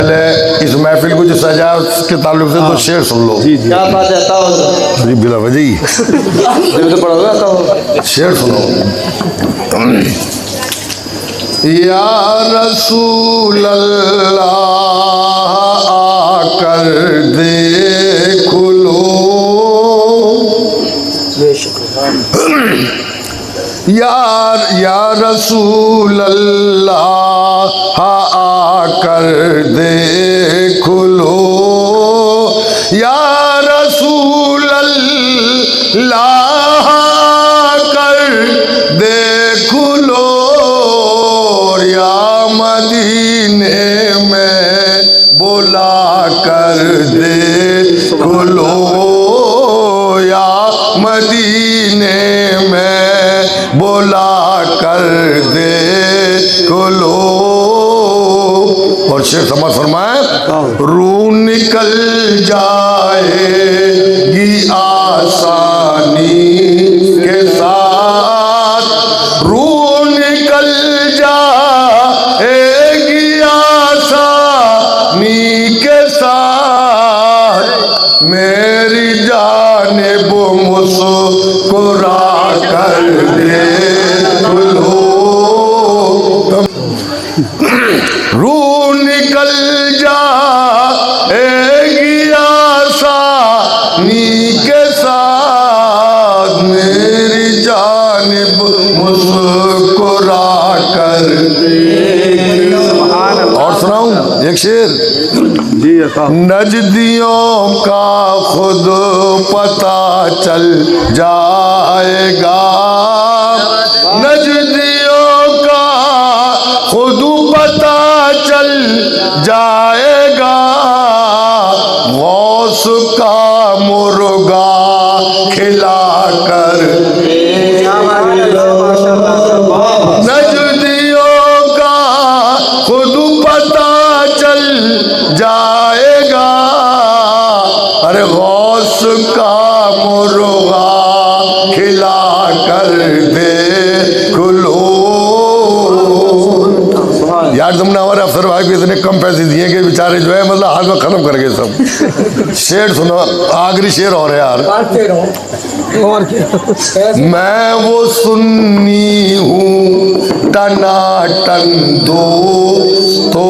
पहले इस महफिल को जो सजाया उसके ताल्लुक से तो शेर सुन लो। जी जी क्या बात है, आता हो जी बिला वजी तो पढ़ोगे, आता हो शेर सुनो। या रसूल अल्लाह आकर देख लो, या रसूल अल्लाह आकर देख लो, या रसूल अल्लाह आकर देख लो, या मदीने में बुला कर देख लो, या मदीने में बुला कर देख लो। और शेर समझ फरमाए, रूह निकल जाएगी आसानी के साथ, रूह निकल जाएगी आसानी के साथ, मेरी जानिब मुस्कुरा कर देख लो, रूह निकल जाएगी आसानी के साथ, मेरी जानिब मुस्कुरा कर देख लो। और सुनाऊं एक शेर जी। नजदियों का खुद पता चल जाएगा, नजदियों का खुद पता चल जाएगा, गौस का मुर्गा खिला कर, नजदियों का खुद पता चल जाएगा, अरे गौस का मुर्गा खिला कर देख लो। यार तुमने हमारे अफसर भाई को इतने कम पैसे दिए कि बेचारे जो है मतलब हाथ में खत्म कर गए सब। शेर सुनो, आखिरी शेर और है यार। और क्या? मैं वो सुन्नी हूँ टनाटन दोस्तों,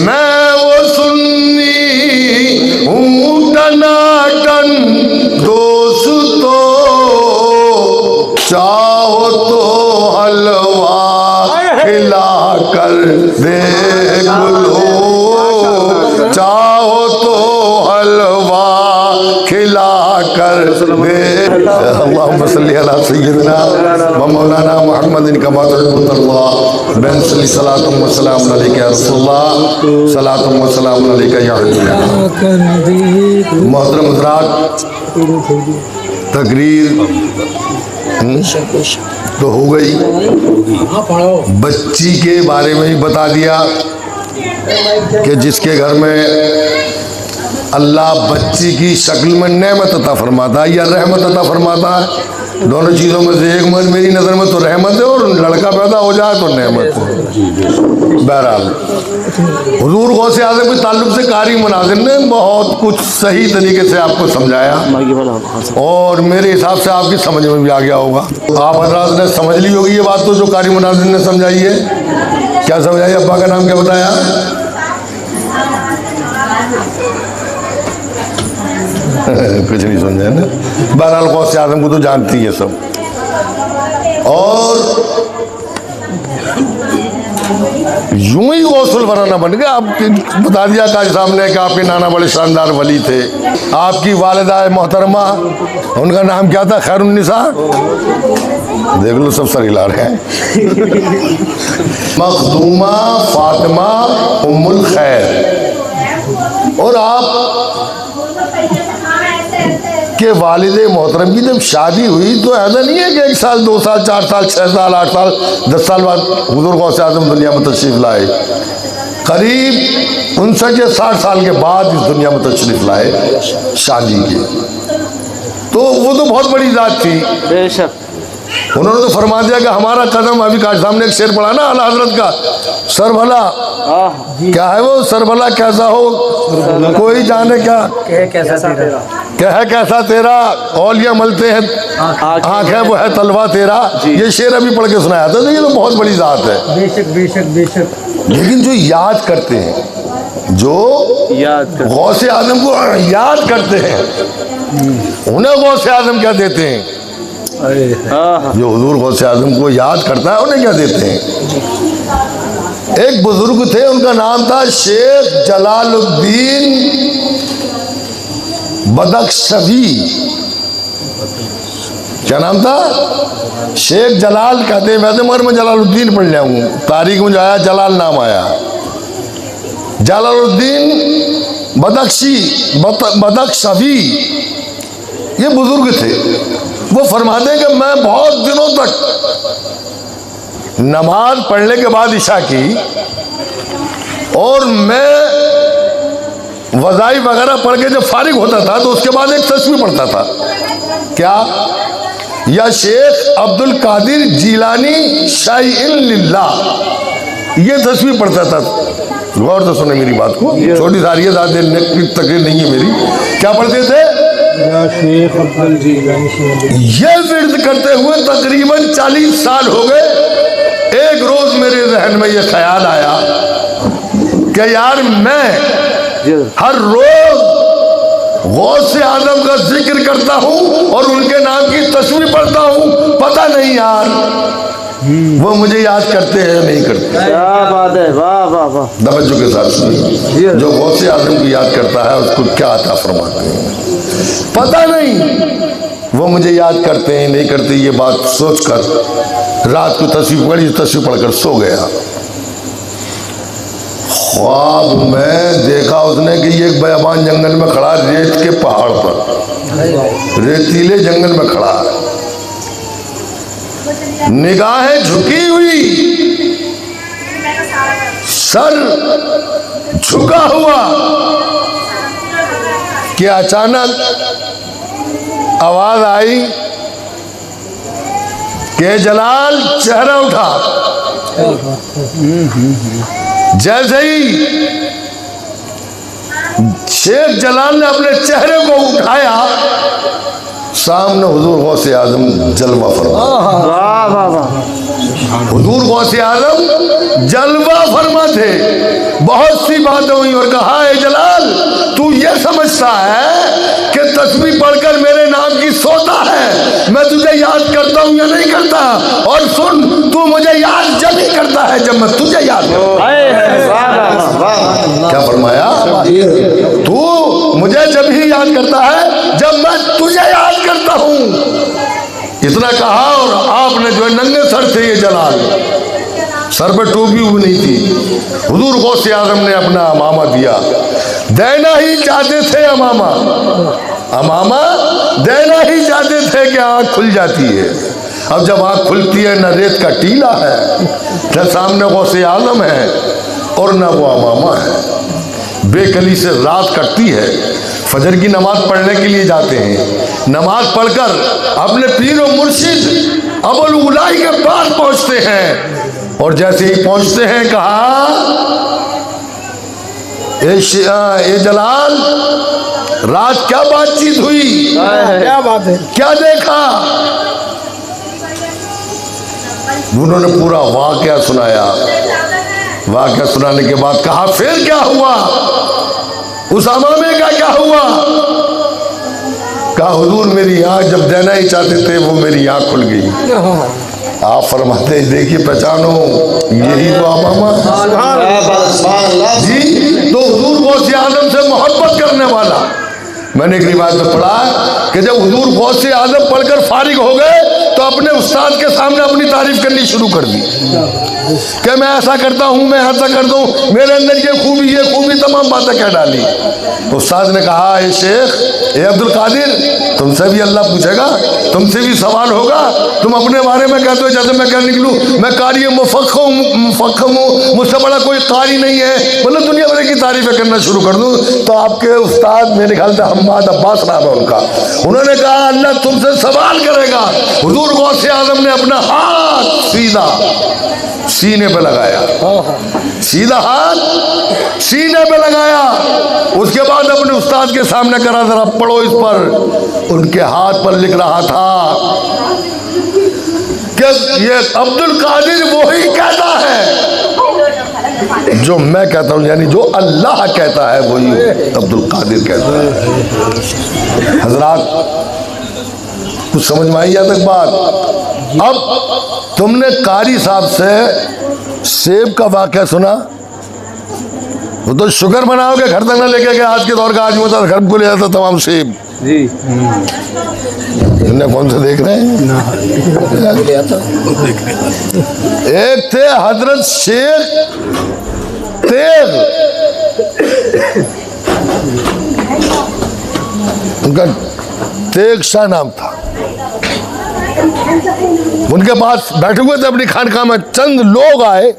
मैं वो सुन्नी हूँ टनाटन दोस्तों, चाहो तो हलवा खिला कर देख लो, चाहो तो हलवा खिला कर दे। अल्लाहुम्मा सल्ली अला सय्यिदिना व मौलाना मुहम्मदिन कमा तुहिब्बुल्लाह बिन सलातुम व सलाम अलैका या रसूलल्लाह, सलातुम व सलाम अलैका या हबीबल्लाह। मोहतरम हज़रात, तकरीर तो हो गई, बच्ची के बारे में ही बता दिया कि जिसके घर में अल्लाह बच्ची की शक्ल में नेमत अता फरमाता है या रहमत अता फरमाता है, दोनों चीज़ों में से एक मन मेरी नज़र में तो रहमत है और लड़का पैदा हो जाए तो नेमत है। बहरहाल हुजूर गौसे आज़म के ताल्लुक से कारी मुनाज़िर ने बहुत कुछ सही तरीके से आपको समझाया और मेरे हिसाब से आपकी समझ में भी आ गया होगा। आप हज़रात ने समझ ली होगी ये बात तो जो कारी मुनाज़िर ने समझाई है। क्या समझाई? अब्बा का नाम क्या बताया? कुछ नहीं समझा ना। बहरहाल गौसे आज़म को तो जानती है सब। और यूं ही गौसुल वराना बन गया। आप बता दिया काजी साहब ने कि आपके नाना बड़े शानदार वली थे। आपकी वालिदा मोहतरमा, उनका नाम क्या था? खैरुन्निसा। देख लो सब सर हिला रहे हैं। मखदूमा फातिमा उम्मुल खैर। और आप के वालिदे मोहतरम की जब शादी हुई तो ऐसा नहीं है कि 1 साल 2 साल 4 साल 6 साल 8 साल 10 साल बाद हुजूर गौसे आज़म दुनिया में तशरीफ़ लाए। करीब 59 या 60 साल के बाद इस दुनिया में तशरीफ़ लाए शादी के। तो वो तो बहुत बड़ी ज़ात थी। बेशक उन्होंने तो फरमा दिया कि हमारा कदम, अभी का सामने एक शेर पढ़ा ना आला हजरत का, सर भला क्या है वो, सर भला कैसा हो कोई जाने क्या, क्या है कैसा तेरा, औलिया मलते हैं आँख है वो है तलवा तेरा। ये शेर अभी पढ़ के सुनाया था। तो ये तो बहुत बड़ी बात है। बेशक बेशक बेशक। लेकिन जो याद करते हैं, जो गौसे आजम को याद करते हैं, उन्हें गौसे आजम क्या देते हैं? जो हुजूर गौसे आजम को याद करता है उन्हें क्या देते हैं? एक बुजुर्ग थे, उनका नाम था शेख जलालुद्दीन बदख्शवी। क्या नाम था? शेख जलाल कहते हैं वैसे, मगर मैं जलालुद्दीन पढ़ लिया हूँ, तारीख में जो आया जलाल नाम आया। जलालुद्दीन बदख्शवी ये बुजुर्ग थे। वो फरमाते हैं कि मैं बहुत दिनों तक नमाज पढ़ने के बाद इशा की, और मैं वज़ाइफ वगैरह पढ़ के जब फारिग होता था तो उसके बाद एक तस्बीह पढ़ता था। क्या? या शेख अब्दुल कादिर जीलानी शाइइन लिल्लाह, ये तस्बीह पढ़ता था। गौर से सुने मेरी बात को, छोटी सारी है, ज़्यादा तकरीर नहीं है मेरी। क्या पढ़ते थे? ये विर्द करते हुए तकरीबन 40 साल हो गए। एक रोज मेरे जहन में ये ख्याल आया कि यार मैं हर रोज गौसे आजम का जिक्र करता हूँ और उनके नाम की तस्वीर पढ़ता हूँ, पता नहीं यार वो मुझे याद करते हैं नहीं करते। क्या बात है, वाह वाह वाह। तवज्जो के साथ सुनिए, जो गौसे आजम को याद करता है उसको क्या अता फरमाते हैं पता नहीं, वो मुझे याद करते हैं नहीं करते। ये बात सोचकर रात को तस्वीर पढ़कर सो गया। ख्वाब में देखा उसने कि ये एक बयाबान जंगल में खड़ा, रेत के पहाड़ पर, रेतीले जंगल में खड़ा, निगाहें झुकी हुई, सर झुका हुआ, कि अचानक आवाज आई कि जलाल, चेहरा उठा। जैसे ही शेख जलाल ने अपने चेहरे को उठाया, सामने हुजूर गौसे आजम जलवा फरमा। वाह वाह वाह। हुजूर गौसे आजम जलवा फरमा थे। बहुत सी बातें हुई और कहा, है जलाल तू ये समझता है कि तस्बीह पढ़कर मेरे नाम की सोता है, मैं तुझे याद करता हूँ या नहीं करता? और सुन, तू मुझे याद जब ही करता है जब मैं तुझे याद करता हूँ। क्या फरमाया? तू मुझे जब ही याद करता है जब मैं तुझे याद करता हूँ। इतना कहा और आपने जो है नंगे सर थे, ये जलाल, सर पर टोपी भी नहीं थी। हुजूर गौसे आजम ने अपना अमामा दिया, देना ही चाहते थे अमामा, अमामा देना ही चाहते थे कि आँख खुल जाती है। अब जब आँख खुलती है, न रेत का टीला है, न सामने गौसे आजम है और न वो अमामा है। बेकली से रात कटती है, फजर की नमाज पढ़ने के लिए जाते हैं, नमाज पढ़कर अपने पीर और मुर्शिद अबुल उलाई के पास पहुंचते हैं, और जैसे ही पहुंचते हैं कहा, ए जलाल, रात क्या बातचीत हुई? क्या बात है, क्या देखा? उन्होंने पूरा वाकया सुनाया। वाकया सुनाने के बाद कहा, फिर क्या हुआ? उस अमामे का क्या हुआ? कहा, हुजूर मेरी आँख जब देना ही चाहते थे वो मेरी आँख खुल गई। आप फरमाते देखिए, पहचानो यही तो अमामा जी। तो हुजूर गौसे आजम से मोहब्बत करने वाला, मैंने एक रिवायत में पढ़ा कि जब हुजूर गौसे आजम पढ़कर फारिग हो गए तो अपने उस्ताद के सामने अपनी तारीफ करनी शुरू कर दी कि मैं ऐसा करता हूँ, मैं ऐसा करता हूँ, मेरे अंदर ये खूबी, तमाम बातें कह डाली। उस्ताद ने कहा, ए शेख, ए अब्दुल कादिर, तुमसे भी अल्लाह पूछेगा, तुमसे भी सवाल होगा। तुम अपने बारे में कहते हो जैसे मैं क्या निकलूँ, मैं कारी मुफक्खम हूँ, मुझसे बड़ा कोई कारी नहीं है। मतलब दुनिया भर की तारीफें करना शुरू कर दूं तो आपके उस्ताद मेरे ख्याल से हम्माद अब्बास नाम है उनका, उन्होंने कहा अल्लाह तुमसे सवाल करेगा। हुजूर गौसे आजम ने अपना हाथ सीधा सीने पे लगाया, सीधा हाथ सीने पे लगाया, उसके बाद अपने उस्ताद के सामने करा, जरा पढ़ो इस पर। उनके हाथ पर लिख रहा था कि ये अब्दुल कादिर वही कहता है जो मैं कहता हूं, यानी जो अल्लाह कहता है वही अब्दुल कादिर कहता है। हजरात कुछ समझ में आई या तक बात? अब तुमने कारी साहब से सेब का वाक़या सुना, वो तो शुक्र मनाओगे घर तक ना लेके गए। आज के दौर का आदमी होता घर को ले जाता तमाम सेब जी। कौन से देख रहे हैं? एक थे हजरत शेख तेग, उनका तेग शाह नाम था। उनके पास बैठे हुए थे अपनी खानकाह में, चंद लोग आए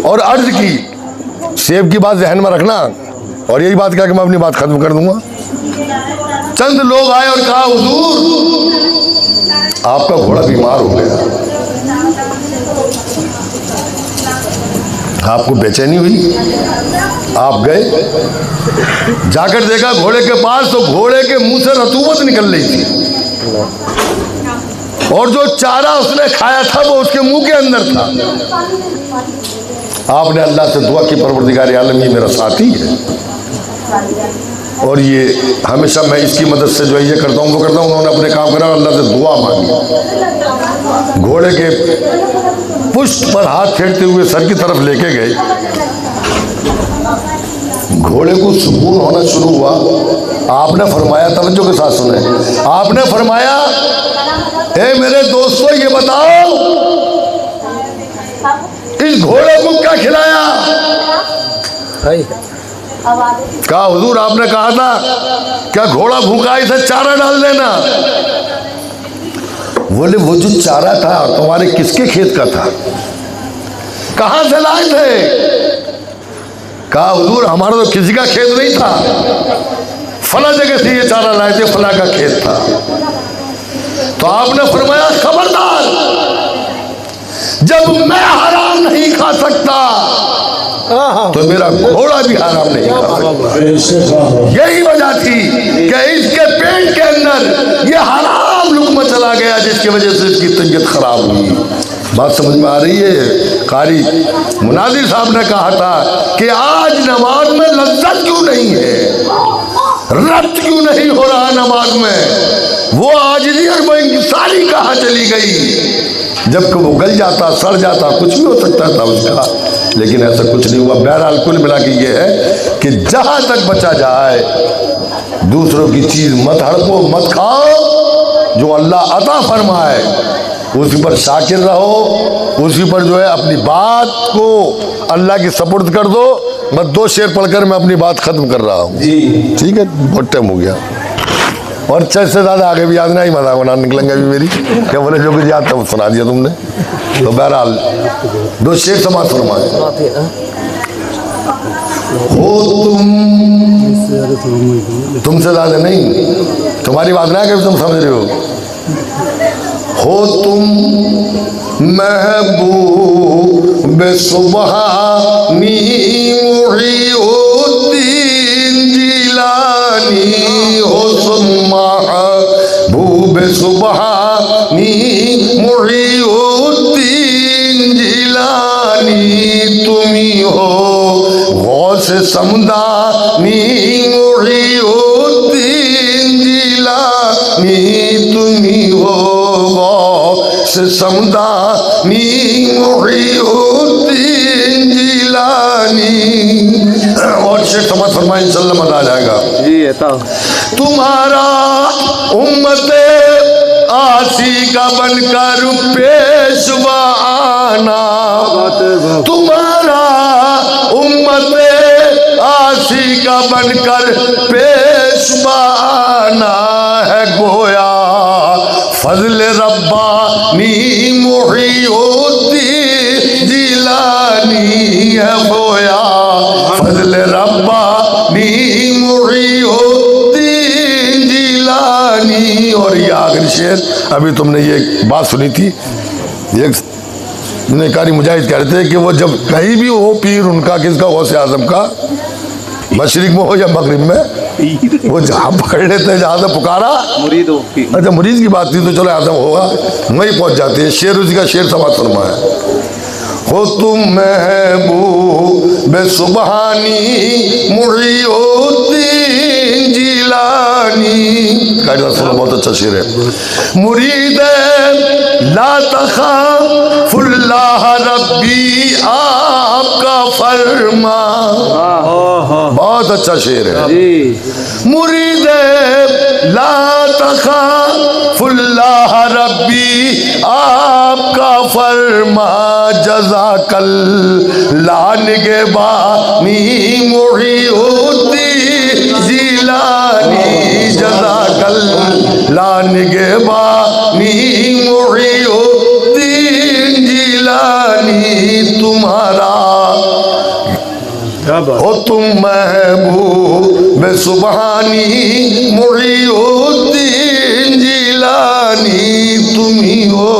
और अर्ज की, सेब की बात ज़हन में रखना, और यही बात कहा कि मैं अपनी बात खत्म कर दूंगा। चंद लोग आए और कहा हुजूर आपका घोड़ा बीमार हो गया, आपको बेचैनी हुई, आप गए, जाकर देखा घोड़े के पास, तो घोड़े के मुंह से रतूबत निकल रही थी और जो चारा उसने खाया था वो उसके मुंह के अंदर था। आपने अल्लाह से दुआ की, परवरदिगार आलम ये मेरा साथी है, और ये हमेशा मैं इसकी मदद से जो है ये करता हूँ वो करता हूँ। उन्होंने अपने काम करा, अल्लाह से दुआ मांगी, घोड़े के पुष्ट पर हाथ फेरते हुए सर की तरफ लेके गए। घोड़े को सुकून होना शुरू हुआ। आपने फरमाया, तवज्जो के साथ सुने, आपने फरमाया ए मेरे दोस्तों ये बताओ इस घोड़े को क्या खिलाया? कहा हुजूर आपने कहा था क्या घोड़ा भूखा इसे चारा डाल देना। बोले वो जो चारा था तुम्हारे किसके खेत का था, कहां से लाए थे? कहा हुजूर हमारा तो किसी का खेत नहीं था, फला जगह से ये चारा लाए थे, फला का खेत था। तो आपने फरमाया खबरदार, जब मैं हराम नहीं खा सकता तो मेरा घोड़ा भी हराम नहीं खा सकता। यही वजह थी कि इसके पेट के अंदर ये हराम लुक़्मा चला गया, जिसकी वजह से इसकी तबीयत खराब हुई। बात समझ में आ रही है? कारी मुनाजिर साहब ने कहा था कि आज नमाज में लज्जत क्यों नहीं है, रब्त क्यों नहीं हो रहा नमाज में? वो आजिज़ी और इंसानी कहाँ चली गई? जबकि वो गल जाता, सड़ जाता, कुछ भी हो सकता था उसका, लेकिन ऐसा कुछ नहीं हुआ। बहरहाल कुल मिला के ये है कि जहाँ तक बचा जाए दूसरों की चीज़ मत हड़पो, मत खाओ, जो अल्लाह अता फरमाए उसी पर शाकिर रहो, उसी पर जो है अपनी बात को अल्लाह की सपुर्द कर दो। मैं 2 शेर पढ़कर मैं अपनी बात खत्म कर रहा हूँ, ठीक है? बहुत टाइम हो गया और 6 से ज़्यादा आगे भी याद नहीं, मजाक बना निकलेंगे अभी मेरी। क्या बोले जो कुछ याद था वो सुना दिया तुमने। तो बहरहाल 2 शेर समाज फरमाए। हो तुमसे ज़्यादा नहीं, तुम्हारी बात ना कभी तुम समझ रहे हो तुम महबूब सुबहानी मुहीउद्दीन जिलानी, हो तुम महबूब सुबहानी मुहीउद्दीन जिलानी, तुम्ही हो गौस समदानी मुहीउद्दीन जिलानी, तुम्ही हो समदानी मुहीउद्दीन जिलानी। और शेख समझ फरमाए इंशाअल्लाह मजा आ जाएगा। जी तुम्हारा उम्मते आसी का बनकर पेशवा आना, तुम्हारा उम्मते आसी का बनकर पेशवा आना है, गोया फजल रब्बानी मुहीउद्दीन जिलानी है, गोया फजल रब्बानी आखिरी शेर, अभी तुमने ये बात सुनी थी, एक कारी मुजाहिद कह रहे थे कि वो जब कहीं भी हो पीर उनका, किसका, गौसे आजम का, मशरिक में हो या मगरिब में, वो जहाँ पकड़ लेते हैं, जहाँ से पुकारा मुरीदों की। अच्छा मुरीद की बात थी तो चलो आजम होगा, वहीं पहुँच जाते हैं। शेर उसी का शेर समाज फरमाया, हो तुम महबूब सुबहानी मुहीउद्दीन जिलानी, कायदा सुनो, बहुत अच्छा शेर है। मुरीद ला तखाफुल्लाह रब्बी आपका फरमा, बहुत अच्छा शेर है। मुरीद ला तखाफुल्लाह रब्बी आपका फरमा, जज़ाकल लान के बानी मुहीउद्दीन जिलानी, जज़ाकल लान के बानी मुहीउद्दीन जिलानी, तुम्हारा हो तुम महबूब सुबहानी मुहीउद्दीन जिलानी, तुम ही हो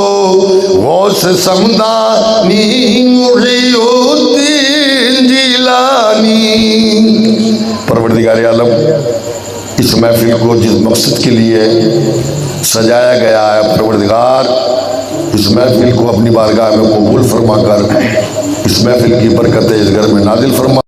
गौस समदानी मुहीउद्दीन जिलानी। परवरदिगार आलम, इस महफिल को जिस मकसद के लिए सजाया गया है, परवरदिगार इस महफिल को अपनी बारगाह में कबूल फरमा कर इस महफिल की बरकतें इस घर में नाजिल फरमा।